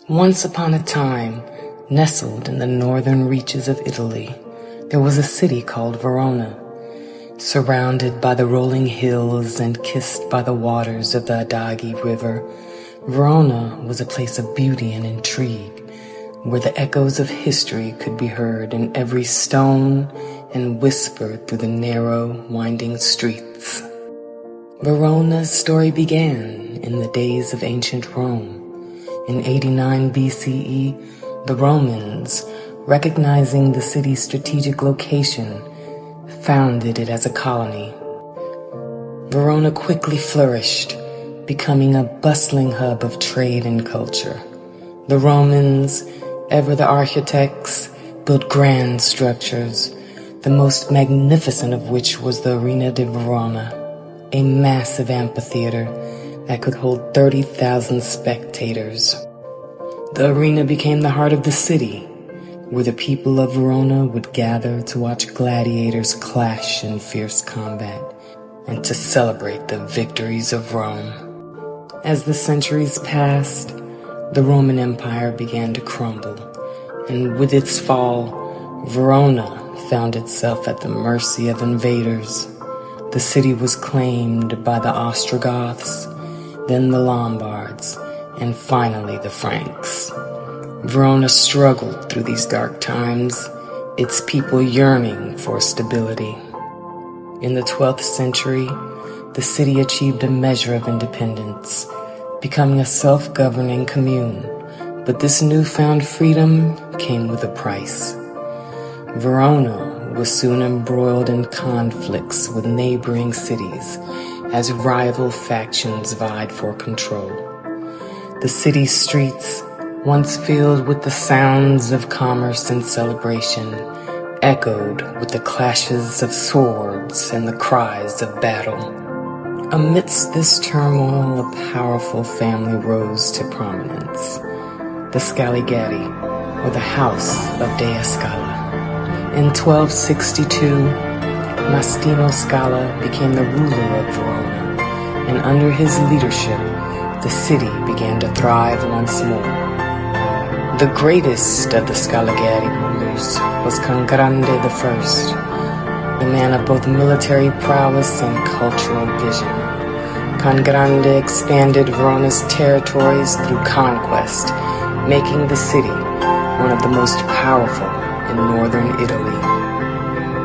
Once upon a time, nestled in the northern reaches of Italy, there was a city called Verona. Surrounded by the rolling hills and kissed by the waters of the Adaghi River, Verona was a place of beauty and intrigue, where the echoes of history could be heard in every stone and whispered through the narrow, winding streets. Verona's story began in the days of ancient Rome. In 89 BCE, the Romans, recognizing the city's strategic location, founded it as a colony. Verona quickly flourished, becoming a bustling hub of trade and culture. The Romans, ever the architects, built grand structures, the most magnificent of which was the Arena di Verona, a massive amphitheater that could hold 30,000 spectators. The arena became the heart of the city, where the people of Verona would gather to watch gladiators clash in fierce combat and to celebrate the victories of Rome. As the centuries passed, the Roman Empire began to crumble, and with its fall, Verona found itself at the mercy of invaders. The city was claimed by the Ostrogoths, then the Lombards, and finally the Franks. Verona struggled through these dark times, its people yearning for stability. In the 12th century, the city achieved a measure of independence, becoming a self-governing commune. But this newfound freedom came with a price. Verona was soon embroiled in conflicts with neighboring cities as rival factions vied for control. The city's streets, once filled with the sounds of commerce and celebration, echoed with the clashes of swords and the cries of battle. Amidst this turmoil, a powerful family rose to prominence, the Scaligeri, or the House of Dea Scala. In 1262, Mastino Scala became the ruler of Verona, and under his leadership, the city began to thrive once more. The greatest of the Scaligeri rulers was Congrande I, a man of both military prowess and cultural vision. Congrande expanded Verona's territories through conquest, making the city one of the most powerful in northern Italy.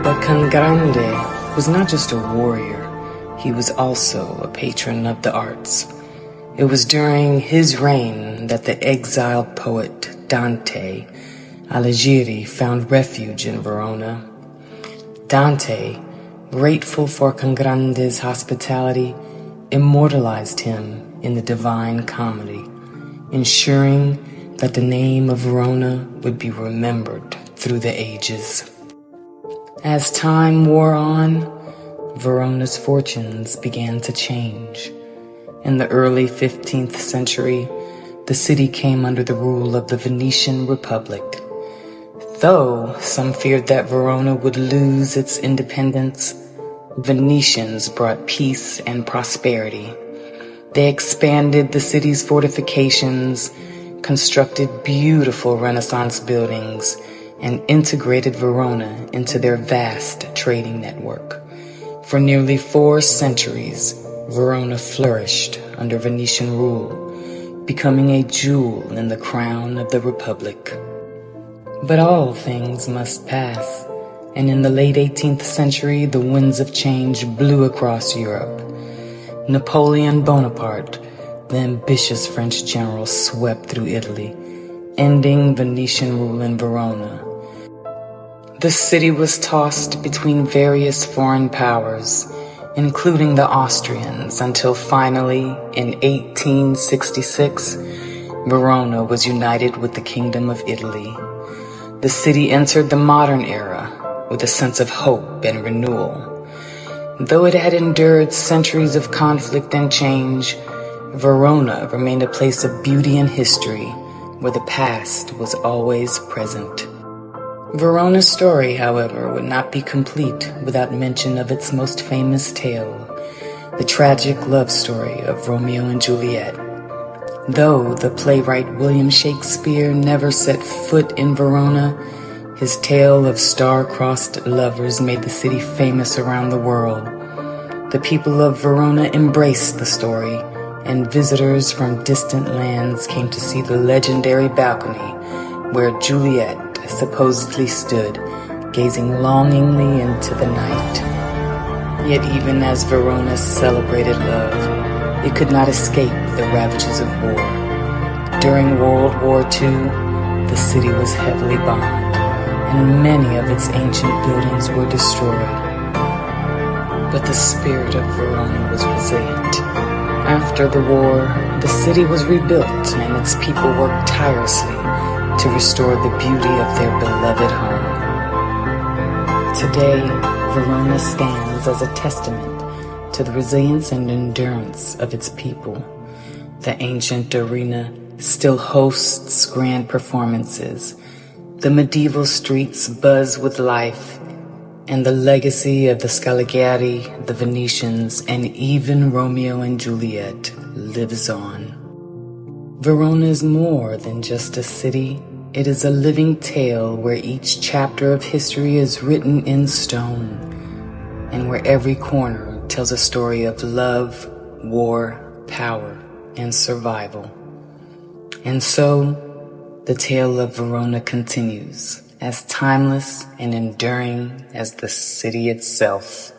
But Congrande was not just a warrior, he was also a patron of the arts. It was during his reign that the exiled poet Dante Alighieri found refuge in Verona. Dante, grateful for Congrande's hospitality, immortalized him in the Divine Comedy, ensuring that the name of Verona would be remembered through the ages. As time wore on, Verona's fortunes began to change. In the early 15th century, the city came under the rule of the Venetian Republic. Though some feared that Verona would lose its independence, Venetians brought peace and prosperity. They expanded the city's fortifications, constructed beautiful Renaissance buildings, and integrated Verona into their vast trading network. For nearly 4 centuries, Verona flourished under Venetian rule, becoming a jewel in the crown of the Republic. But all things must pass, and in the late 18th century, the winds of change blew across Europe. Napoleon Bonaparte, the ambitious French general, swept through Italy, ending Venetian rule in Verona. The city was tossed between various foreign powers, including the Austrians, until finally, in 1866, Verona was united with the Kingdom of Italy. The city entered the modern era with a sense of hope and renewal. Though it had endured centuries of conflict and change, Verona remained a place of beauty and history, where the past was always present. Verona's story, however, would not be complete without mention of its most famous tale, the tragic love story of Romeo and Juliet. Though the playwright William Shakespeare never set foot in Verona, his tale of star-crossed lovers made the city famous around the world. The people of Verona embraced the story, and visitors from distant lands came to see the legendary balcony where Juliet supposedly stood, gazing longingly into the night. Yet even as Verona celebrated love, it could not escape the ravages of war. During World War II, the city was heavily bombed, and many of its ancient buildings were destroyed. But the spirit of Verona was resilient. After the war, the city was rebuilt and its people worked tirelessly to restore the beauty of their beloved home. Today, Verona stands as a testament to the resilience and endurance of its people. The ancient arena still hosts grand performances. The medieval streets buzz with life, and the legacy of the Scaligeri, the Venetians, and even Romeo and Juliet lives on. Verona is more than just a city. It is a living tale where each chapter of history is written in stone, and where every corner tells a story of love, war, power, and survival. And so, the tale of Verona continues, as timeless and enduring as the city itself.